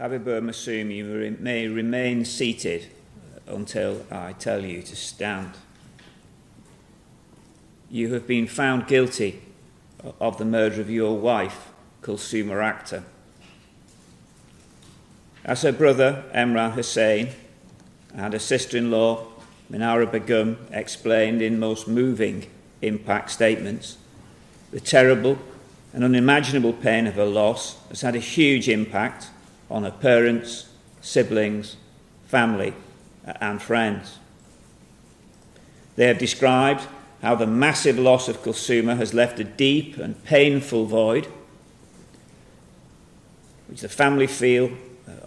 Habibur Masum, you may remain seated until I tell you to stand. You have been found guilty of the murder of your wife, Kulsuma Akter. As her brother, Emrah Hussain, and her sister-in-law, Minara Begum, explained in most moving impact statements, the terrible and unimaginable pain of her loss has had a huge impact on her parents, siblings, family, and friends. They have described how the massive loss of Kulsuma has left a deep and painful void, which the family feel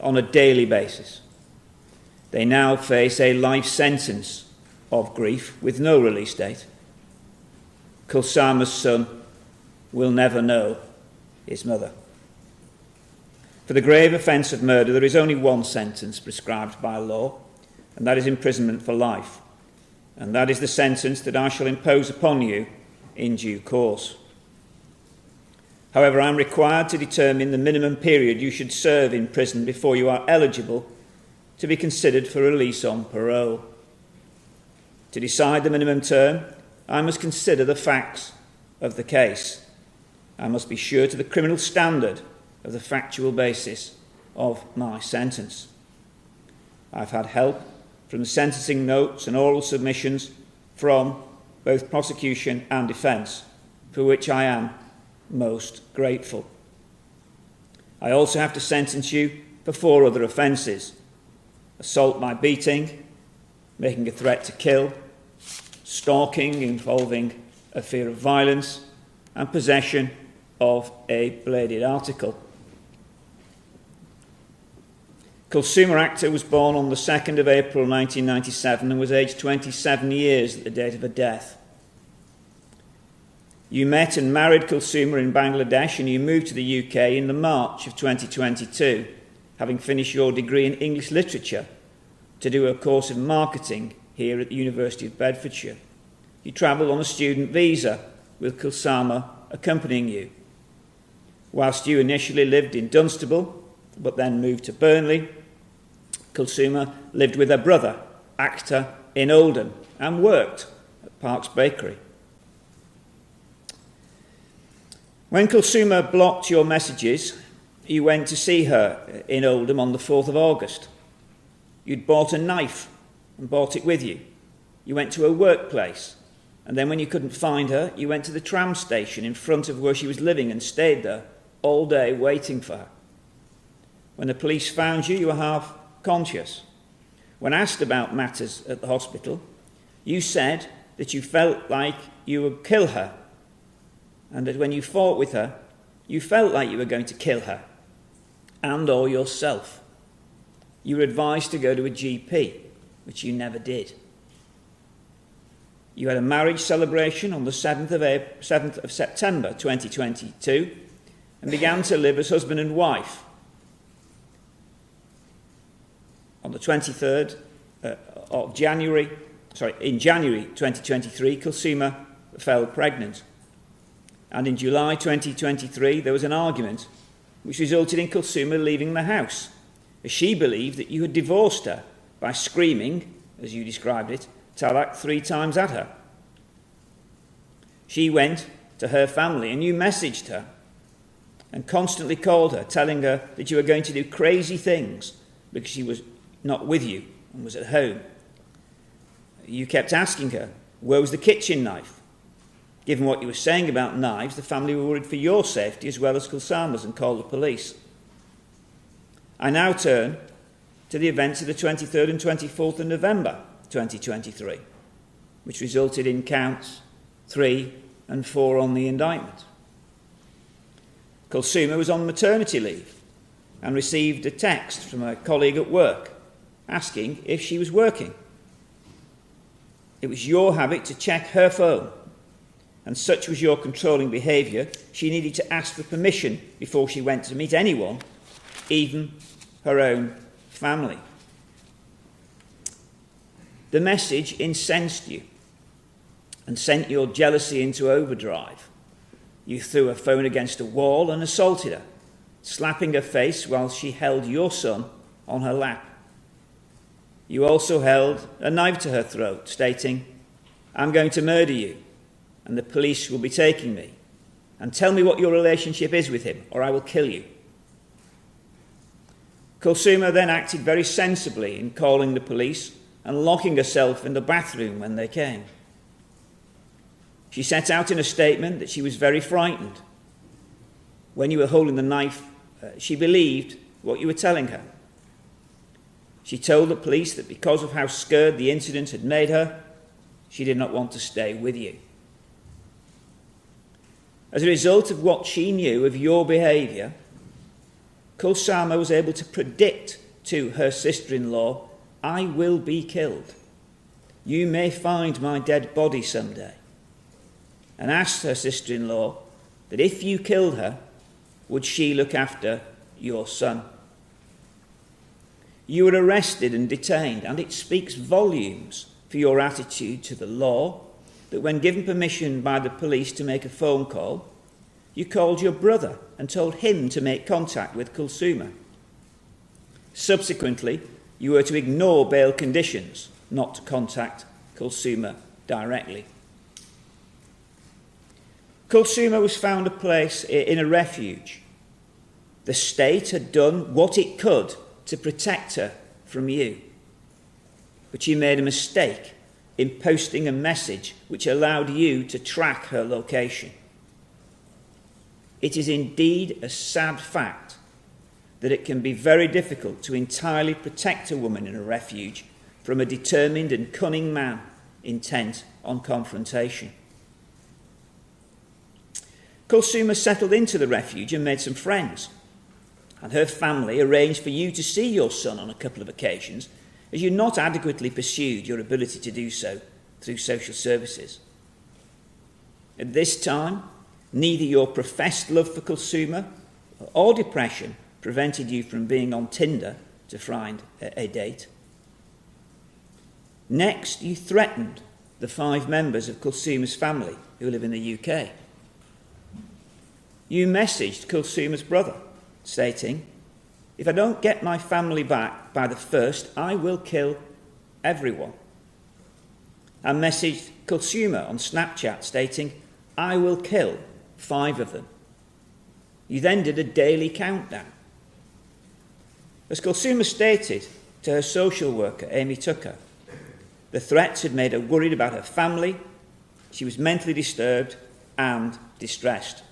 on a daily basis. They now face a life sentence of grief with no release date. Kulsuma's son will never know his mother. For the grave offence of murder, there is only one sentence prescribed by law, and that is imprisonment for life. And that is the sentence that I shall impose upon you in due course. However, I am required to determine the minimum period you should serve in prison before you are eligible to be considered for release on parole. To decide the minimum term, I must consider the facts of the case. I must be sure to the criminal standard of the factual basis of my sentence. I've had help from the sentencing notes and oral submissions from both prosecution and defence, for which I am most grateful. I also have to sentence you for 4 other offences: assault by beating, making a threat to kill, stalking involving a fear of violence, and possession of a bladed article. Kulsuma Akter was born on the 2nd of April 1997 and was aged 27 years at the date of her death. You met and married Kulsuma in Bangladesh, and you moved to the UK in the March of 2022, having finished your degree in English literature, to do a course of marketing here at the University of Bedfordshire. You travelled on a student visa, with Kulsuma accompanying you. Whilst you initially lived in Dunstable, but then moved to Burnley, Kulsuma lived with her brother, Actor, in Oldham, and worked at Park's Bakery. When Kulsuma blocked your messages, you went to see her in Oldham on the 4th of August. You'd bought a knife and brought it with you. You went to her workplace, and then when you couldn't find her, you went to the tram station in front of where she was living and stayed there all day waiting for her. When the police found you, you were half conscious. When asked about matters at the hospital, you said that you felt like you would kill her, and that when you fought with her, you felt like you were going to kill her and or yourself. You were advised to go to a GP, which you never did. You had a marriage celebration on the 7th of September 2022 and began to live as husband and wife. On the 23rd of January, in January 2023, Kulsuma fell pregnant. And in July 2023, there was an argument which resulted in Kulsuma leaving the house, as she believed that you had divorced her by screaming, as you described it, talaq 3 times at her. She went to her family and you messaged her and constantly called her, telling her that you were going to do crazy things because she was not with you and was at home. You kept asking her, where was the kitchen knife? Given what you were saying about knives, the family were worried for your safety as well as Kulsuma's and called the police. I now turn to the events of the 23rd and 24th of November 2023, which resulted in counts 3 and 4 on the indictment. Kulsuma was on maternity leave and received a text from a colleague at work asking if she was working. It was your habit to check her phone, and such was your controlling behaviour, she needed to ask for permission before she went to meet anyone, even her own family. The message incensed you and sent your jealousy into overdrive. You threw her phone against a wall and assaulted her, slapping her face while she held your son on her lap. You also held a knife to her throat, stating, "I'm going to murder you, and the police will be taking me. And tell me what your relationship is with him, or I will kill you." Kulsuma then acted very sensibly in calling the police and locking herself in the bathroom when they came. She set out in a statement that she was very frightened. When you were holding the knife, she believed what you were telling her. She told the police that because of how scared the incident had made her, she did not want to stay with you. As a result of what she knew of your behaviour, Kulsuma was able to predict to her sister-in-law, "I will be killed. You may find my dead body someday," and asked her sister-in-law that if you killed her, would she look after your son. You were arrested and detained, and it speaks volumes for your attitude to the law that when given permission by the police to make a phone call, you called your brother and told him to make contact with Kulsuma. Subsequently, you were to ignore bail conditions, not to contact Kulsuma directly. Kulsuma was found a place in a refuge. The state had done what it could to protect her from you. But she made a mistake in posting a message which allowed you to track her location. It is indeed a sad fact that it can be very difficult to entirely protect a woman in a refuge from a determined and cunning man intent on confrontation. Kulsuma settled into the refuge and made some friends, and her family arranged for you to see your son on a couple of occasions, as you not adequately pursued your ability to do so through social services. At this time, neither your professed love for Kulsuma or depression prevented you from being on Tinder to find a date. Next, you threatened the 5 members of Kulsuma's family who live in the UK. You messaged Kulsuma's brother, stating, "If I don't get my family back by the 1st, I will kill everyone." And messaged Kulsuma on Snapchat, stating, "I will kill 5 of them." You then did a daily countdown. As Kulsuma stated to her social worker, Amy Tucker, the threats had made her worried about her family, she was mentally disturbed and distressed.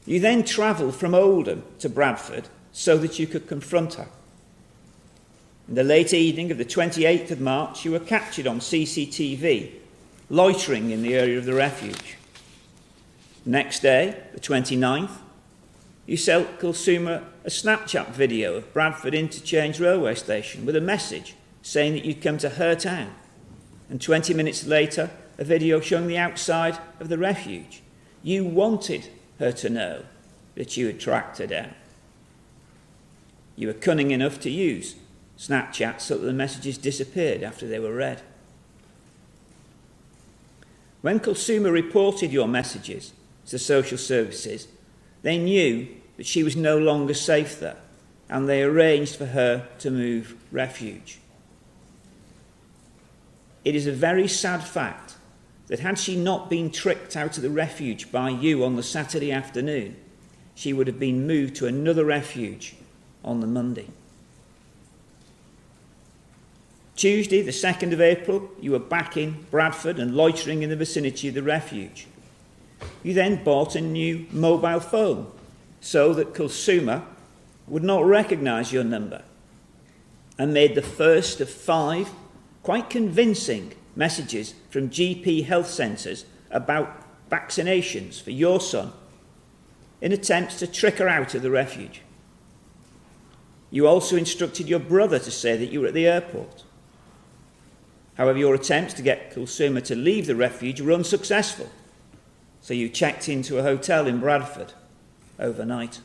You then travelled from Oldham to Bradford so that you could confront her. In the late evening of the 28th of March, you were captured on CCTV, loitering in the area of the refuge. Next day, the 29th, you sent Kulsuma a Snapchat video of Bradford Interchange railway station with a message saying that you'd come to her town, and 20 minutes later, a video showing the outside of the refuge. You wanted her to know that you had tracked her down. You were cunning enough to use Snapchat so that the messages disappeared after they were read. When Kulsuma reported your messages to social services, they knew that she was no longer safe there, and they arranged for her to move refuge. It is a very sad fact that had she not been tricked out of the refuge by you on the Saturday afternoon, she would have been moved to another refuge on the Monday. Tuesday, the 2nd of April, you were back in Bradford and loitering in the vicinity of the refuge. You then bought a new mobile phone so that Kulsuma would not recognise your number, and made the first of 5 quite convincing messages from GP health centres about vaccinations for your son in attempts to trick her out of the refuge. You also instructed your brother to say that you were at the airport. However, your attempts to get Kulsuma to leave the refuge were unsuccessful, so you checked into a hotel in Bradford overnight.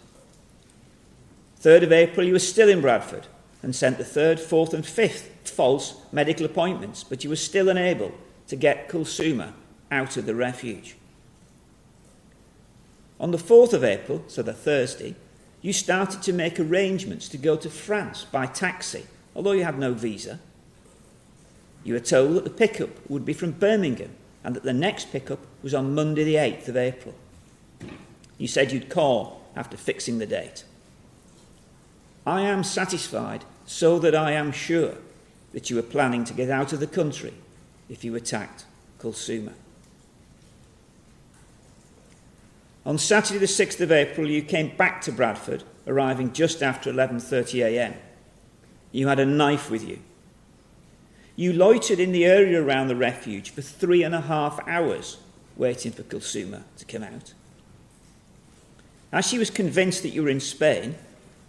3rd of April, you were still in Bradford and sent the 3rd, 4th and 5th false medical appointments, but you were still unable to get Kulsuma out of the refuge. On the 4th of April, so the Thursday, you started to make arrangements to go to France by taxi, although you had no visa. You were told that the pickup would be from Birmingham and that the next pickup was on Monday the 8th of April. You said you'd call after fixing the date. I am satisfied so that I am sure that you were planning to get out of the country if you attacked Kulsuma. On Saturday the 6th of April, you came back to Bradford, arriving just after 11:30 a.m. You had a knife with you. You loitered in the area around the refuge for 3.5 hours, waiting for Kulsuma to come out. As she was convinced that you were in Spain,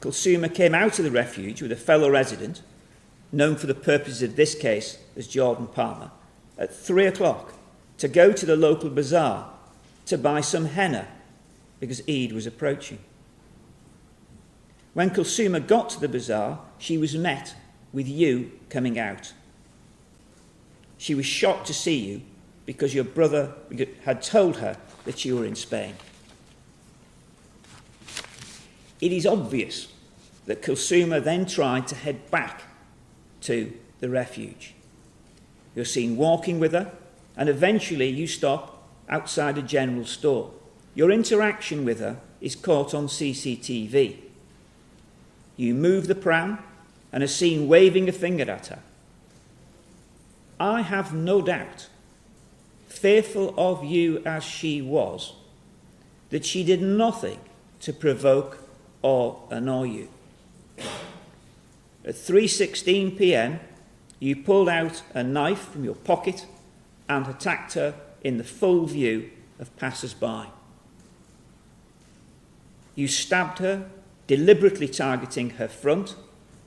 Kulsuma came out of the refuge with a fellow resident, known for the purposes of this case as Jordan Palmer, at 3 o'clock to go to the local bazaar to buy some henna because Eid was approaching. When Kulsuma got to the bazaar, she was met with you coming out. She was shocked to see you because your brother had told her that you were in Spain. It is obvious that Kulsuma then tried to head back to the refuge. You're seen walking with her, and eventually you stop outside a general store. Your interaction with her is caught on CCTV. You move the pram and are seen waving a finger at her. I have no doubt, fearful of you as she was, that she did nothing to provoke or annoy you. At 3:16 p.m, you pulled out a knife from your pocket and attacked her in the full view of passers-by. You stabbed her, deliberately targeting her front,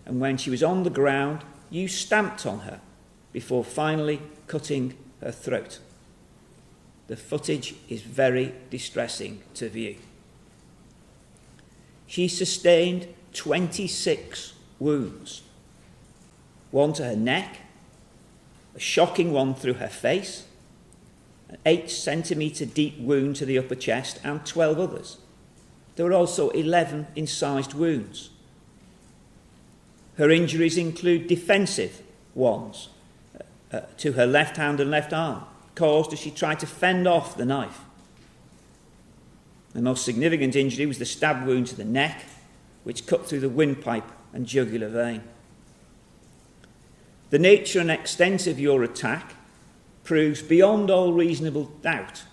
and when she was on the ground, you stamped on her before finally cutting her throat. The footage is very distressing to view. She sustained 26 wounds. One to her neck, a shocking one through her face, an 8-centimetre deep wound to the upper chest, and 12 others. There were also 11 incised wounds. Her injuries include defensive ones to her left hand and left arm, caused as she tried to fend off the knife. The most significant injury was the stab wound to the neck, which cut through the windpipe and jugular vein. The nature and extent of your attack proves beyond all reasonable doubt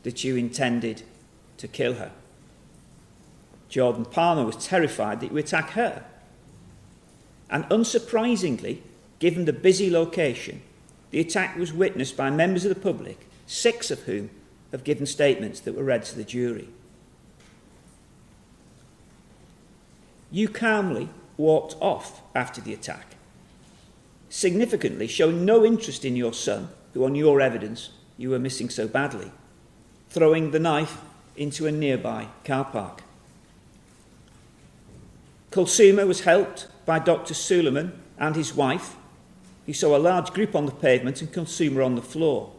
that you intended to kill her. Jordan Palmer was terrified that you would attack her. And unsurprisingly, given the busy location, the attack was witnessed by members of the public, 6 of whom have given statements that were read to the jury. You calmly walked off after the attack, significantly showing no interest in your son, who on your evidence you were missing so badly, throwing the knife into a nearby car park. Kulsuma was helped by Dr. Suleiman and his wife, who saw a large group on the pavement and Kulsuma on the floor.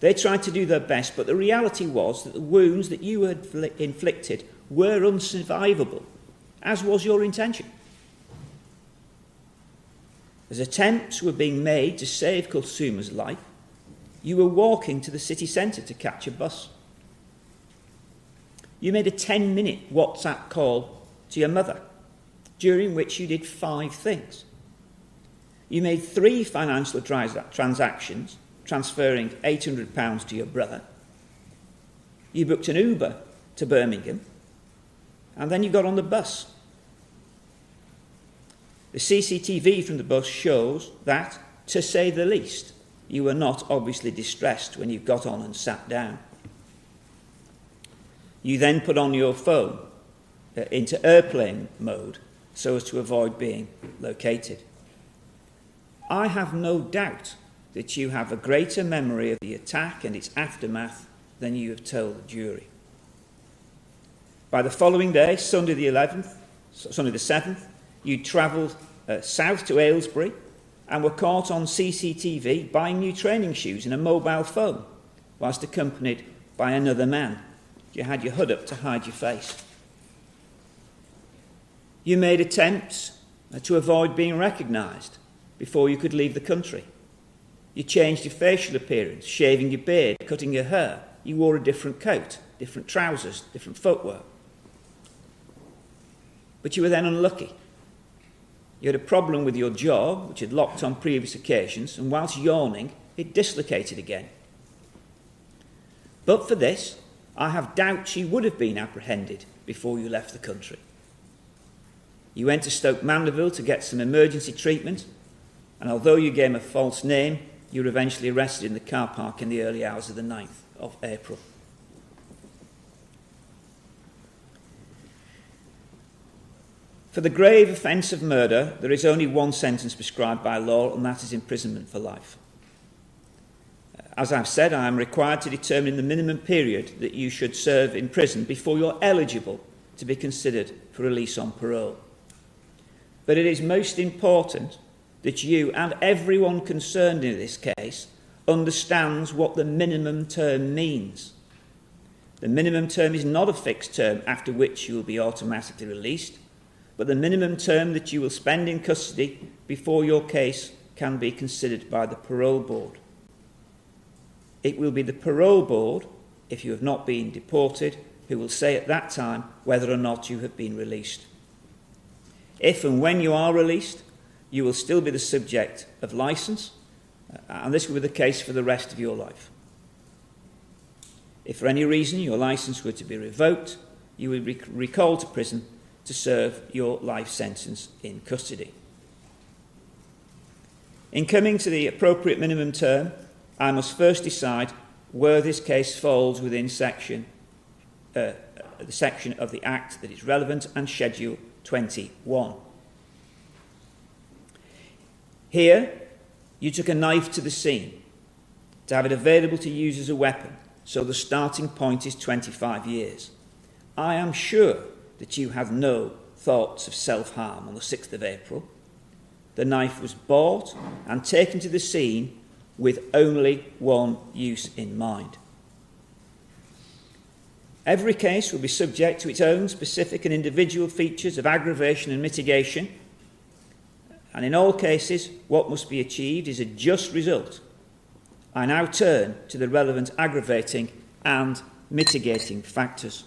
They tried to do their best, but the reality was that the wounds that you had inflicted were unsurvivable, as was your intention. As attempts were being made to save Kulsuma's life, you were walking to the city centre to catch a bus. You made a 10-minute WhatsApp call to your mother, during which you did 5 things. You made 3 financial transactions, transferring £800 to your brother. You booked an Uber to Birmingham, and then you got on the bus. The CCTV from the bus shows that, to say the least, you were not obviously distressed when you got on and sat down. You then put on your phone into airplane mode so as to avoid being located. I have no doubt that you have a greater memory of the attack and its aftermath than you have told the jury. By the following day, Sunday the 7th, you travelled south to Aylesbury and were caught on CCTV buying new training shoes and a mobile phone, whilst accompanied by another man. You had your hood up to hide your face. You made attempts to avoid being recognised before you could leave the country. You changed your facial appearance, shaving your beard, cutting your hair. You wore a different coat, different trousers, different footwear. But you were then unlucky. You had a problem with your jaw, which had locked on previous occasions, and whilst yawning, it dislocated again. But for this, I have doubts you would have been apprehended before you left the country. You went to Stoke Mandeville to get some emergency treatment, and although you gave a false name, you were eventually arrested in the car park in the early hours of the 9th of April. For the grave offence of murder, there is only one sentence prescribed by law, and that is imprisonment for life. As I've said, I am required to determine the minimum period that you should serve in prison before you're eligible to be considered for release on parole. But it is most important that you and everyone concerned in this case understands what the minimum term means. The minimum term is not a fixed term after which you will be automatically released, but the minimum term that you will spend in custody before your case can be considered by the parole board. It will be the parole board, if you have not been deported, who will say at that time whether or not you have been released. If and when you are released, you will still be the subject of licence, and this will be the case for the rest of your life. If for any reason your licence were to be revoked, you would be recalled to prison to serve your life sentence in custody. In coming to the appropriate minimum term, I must first decide where this case falls within the section of the Act that is relevant and Schedule 21. Here, you took a knife to the scene to have it available to use as a weapon, so the starting point is 25 years. I am sure that you had no thoughts of self-harm on the 6th of April. The knife was bought and taken to the scene with only one use in mind. Every case will be subject to its own specific and individual features of aggravation and mitigation, and in all cases, what must be achieved is a just result. I now turn to the relevant aggravating and mitigating factors.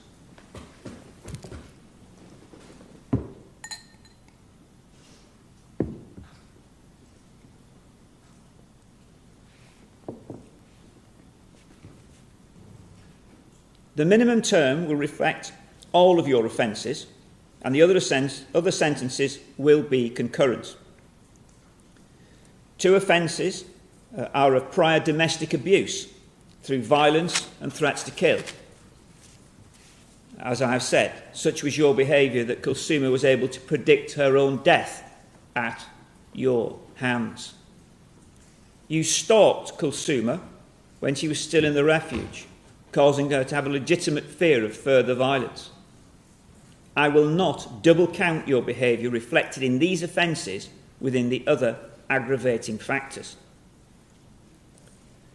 The minimum term will reflect all of your offences, and the other sentences will be concurrent. 2 offences are of prior domestic abuse through violence and threats to kill. As I have said, such was your behaviour that Kulsuma was able to predict her own death at your hands. You stalked Kulsuma when she was still in the refuge, causing her to have a legitimate fear of further violence. I will not double count your behaviour reflected in these offences within the other aggravating factors.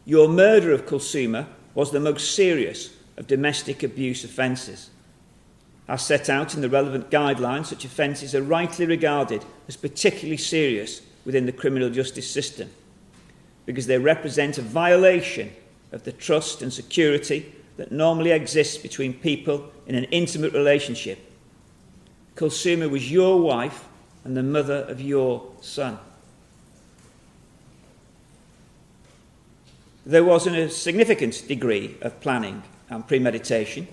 Your murder of Kulsuma was the most serious of domestic abuse offences. As set out in the relevant guidelines, such offences are rightly regarded as particularly serious within the criminal justice system because they represent a violation of the trust and security that normally exists between people in an intimate relationship. Kulsuma was your wife and the mother of your son. There was a significant degree of planning and premeditation,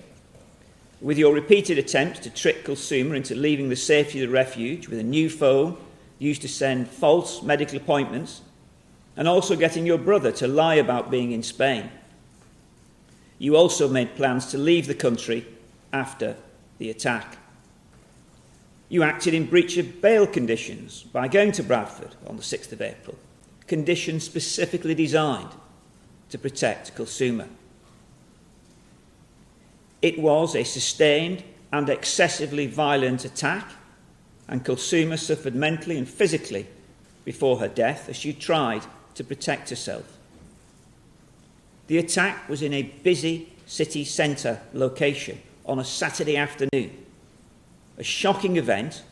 with your repeated attempts to trick Kulsuma into leaving the safety of the refuge with a new phone used to send false medical appointments, and also getting your brother to lie about being in Spain. You also made plans to leave the country after the attack. You acted in breach of bail conditions by going to Bradford on the 6th of April, conditions specifically designed to protect Kulsuma. It was a sustained and excessively violent attack, and Kulsuma suffered mentally and physically before her death as she tried to protect herself. The attack was in a busy city centre location on a Saturday afternoon. A shocking event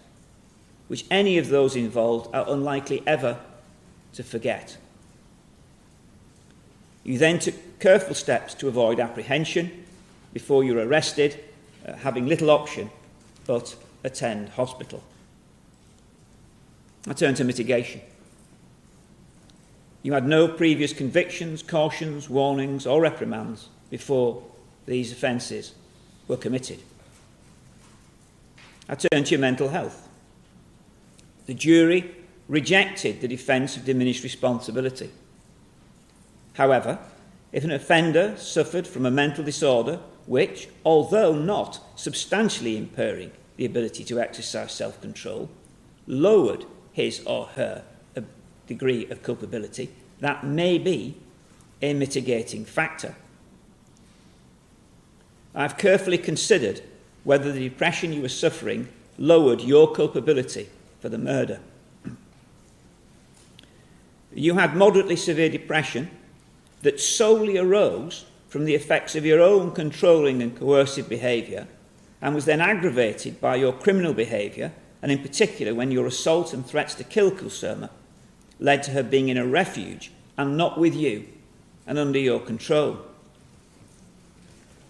which any of those involved are unlikely ever to forget. You then took careful steps to avoid apprehension before you were arrested, having little option but attend hospital. I turn to mitigation. You had no previous convictions, cautions, warnings or reprimands before these offences were committed. I turn to your mental health. The jury rejected the defence of diminished responsibility. However, if an offender suffered from a mental disorder which, although not substantially impairing the ability to exercise self-control, lowered his or her degree of culpability, that may be a mitigating factor. I've carefully considered whether the depression you were suffering lowered your culpability for the murder. You had moderately severe depression that solely arose from the effects of your own controlling and coercive behaviour, and was then aggravated by your criminal behaviour, and in particular when your assault and threats to kill Kulsuma led to her being in a refuge and not with you and under your control.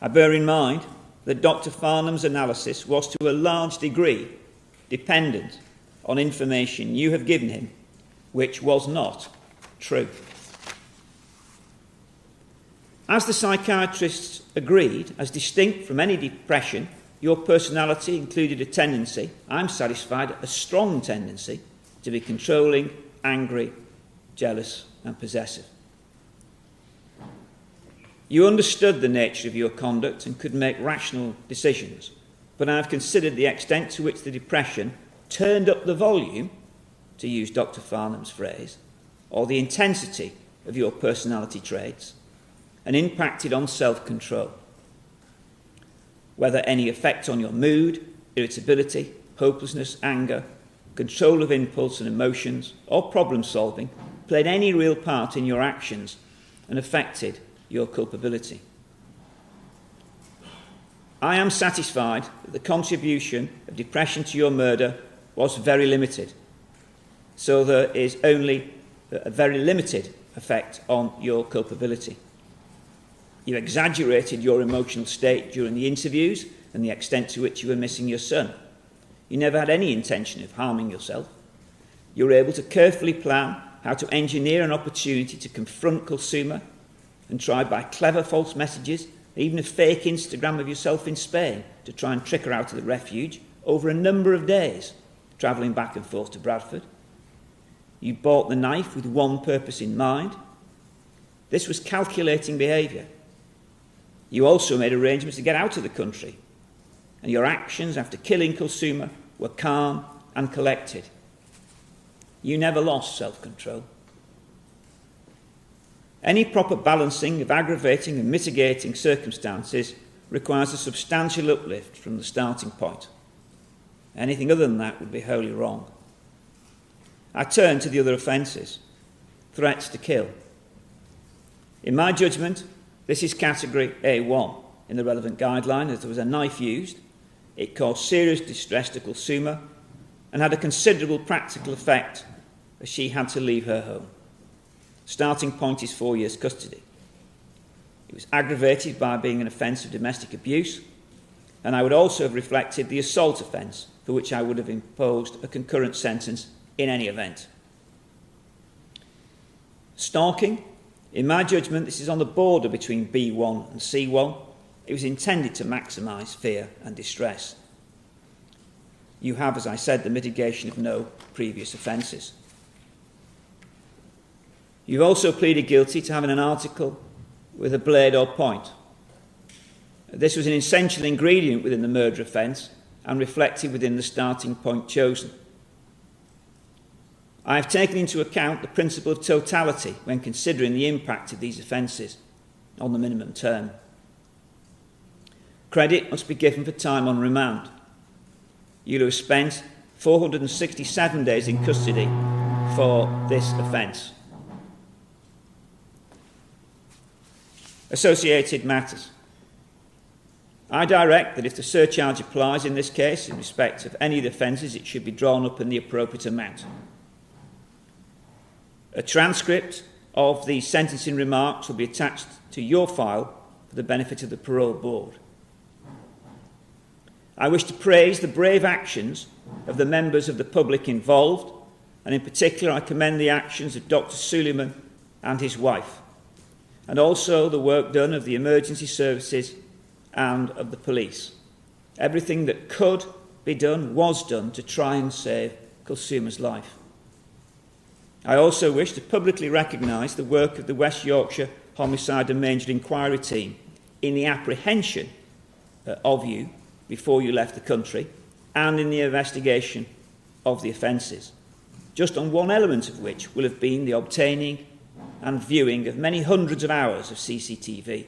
I bear in mind that Dr. Farnham's analysis was to a large degree dependent on information you have given him, which was not true. As the psychiatrists agreed, as distinct from any depression, your personality included a tendency, I'm satisfied, a strong tendency, to be controlling, angry, jealous and possessive. You understood the nature of your conduct and could make rational decisions, but I have considered the extent to which the depression turned up the volume, to use Dr. Farnham's phrase, or the intensity of your personality traits, and impacted on self-control. Whether any effect on your mood, irritability, hopelessness, anger, control of impulse and emotions, or problem-solving played any real part in your actions and affected your culpability. I am satisfied that the contribution of depression to your murder was very limited, so there is only a very limited effect on your culpability. You exaggerated your emotional state during the interviews and the extent to which you were missing your son. You never had any intention of harming yourself. You were able to carefully plan how to engineer an opportunity to confront Kulsuma and try by clever false messages, even a fake Instagram of yourself in Spain, to try and trick her out of the refuge over a number of days, travelling back and forth to Bradford. You bought the knife with one purpose in mind. This was calculating behaviour. You also made arrangements to get out of the country, and your actions after killing Kulsuma were calm and collected. You never lost self-control. Any proper balancing of aggravating and mitigating circumstances requires a substantial uplift from the starting point. Anything other than that would be wholly wrong. I turn to the other offences. Threats to kill. In my judgment, this is category A1 in the relevant guideline, as there was a knife used. It caused serious distress to Kulsuma and had a considerable practical effect as she had to leave her home. Starting point is 4 years custody. It was aggravated by being an offence of domestic abuse, and I would also have reflected the assault offence, for which I would have imposed a concurrent sentence in any event. Stalking. In my judgment, this is on the border between B1 and C1. It was intended to maximise fear and distress. You have, as I said, the mitigation of no previous offences. You've also pleaded guilty to having an article with a blade or point. This was an essential ingredient within the murder offence and reflected within the starting point chosen. I have taken into account the principle of totality when considering the impact of these offences on the minimum term. Credit must be given for time on remand. You'll have spent 467 days in custody for this offence. Associated matters. I direct that if the surcharge applies in this case in respect of any of the offences, it should be drawn up in the appropriate amount. A transcript of the sentencing remarks will be attached to your file for the benefit of the parole board. I wish to praise the brave actions of the members of the public involved, and in particular I commend the actions of Dr. Suleiman and his wife, and also the work done of the emergency services and of the police. Everything that could be done was done to try and save Kulsuma's life. I also wish to publicly recognise the work of the West Yorkshire Homicide and Manger Inquiry Team in the apprehension of you before you left the country and in the investigation of the offences, just on one element of which will have been the obtaining and viewing of many hundreds of hours of CCTV.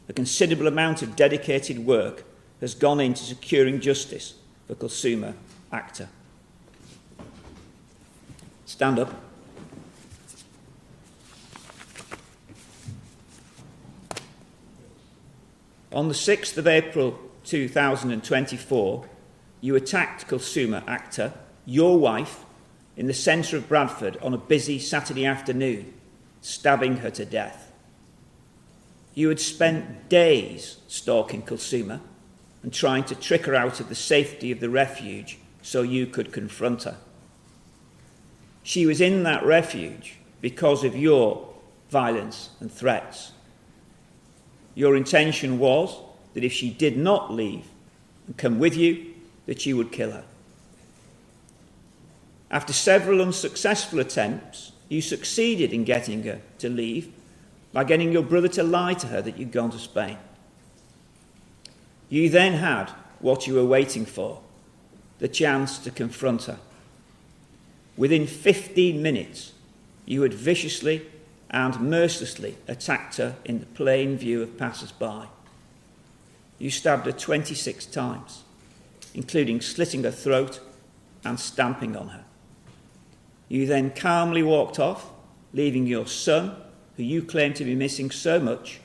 A considerable amount of dedicated work has gone into securing justice for Kulsuma Akter. Stand up. On the 6th of April 2024, you attacked Kulsuma Akter, your wife, in the centre of Bradford on a busy Saturday afternoon, stabbing her to death. You had spent days stalking Kulsuma and trying to trick her out of the safety of the refuge so you could confront her. She was in that refuge because of your violence and threats. Your intention was that if she did not leave and come with you, that you would kill her. After several unsuccessful attempts, you succeeded in getting her to leave by getting your brother to lie to her that you'd gone to Spain. You then had what you were waiting for, the chance to confront her. Within 15 minutes, you had viciously and mercilessly attacked her in the plain view of passers-by. You stabbed her 26 times, including slitting her throat and stamping on her. You then calmly walked off, leaving your son, who you claimed to be missing so much,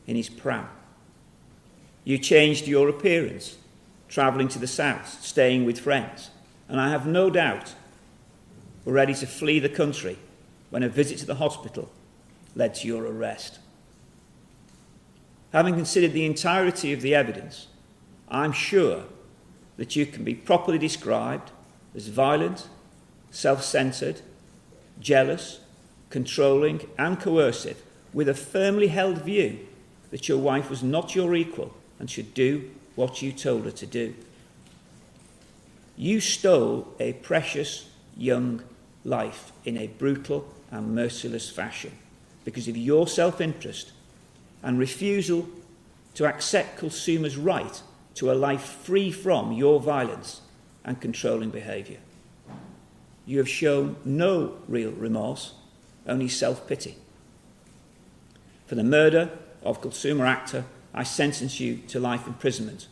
in his pram. You changed your appearance, travelling to the south, staying with friends, and I have no doubt were ready to flee the country when a visit to the hospital led to your arrest. Having considered the entirety of the evidence, I'm sure that you can be properly described as violent, self-centred, jealous, controlling and coercive, with a firmly held view that your wife was not your equal and should do what you told her to do. You stole a precious young life in a brutal and merciless fashion because of your self-interest and refusal to accept Kulsuma's right to a life free from your violence and controlling behaviour. You have shown no real remorse, only self-pity. For the murder of Kulsuma Akter, I sentence you to life imprisonment.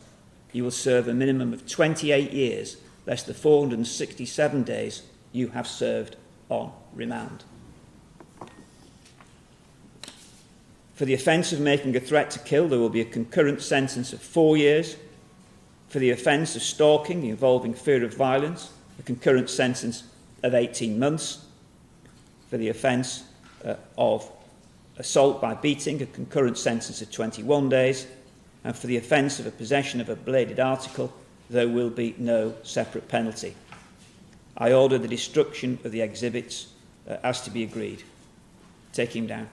You will serve a minimum of 28 years, less the 467 days you have served on remand. For the offence of making a threat to kill, there will be a concurrent sentence of 4 years. For the offence of stalking involving fear of violence, a concurrent sentence of 18 months. For the offence of assault by beating, a concurrent sentence of 21 days. And for the offence of a possession of a bladed article, there will be no separate penalty. I order the destruction of the exhibits as to be agreed. Take him down.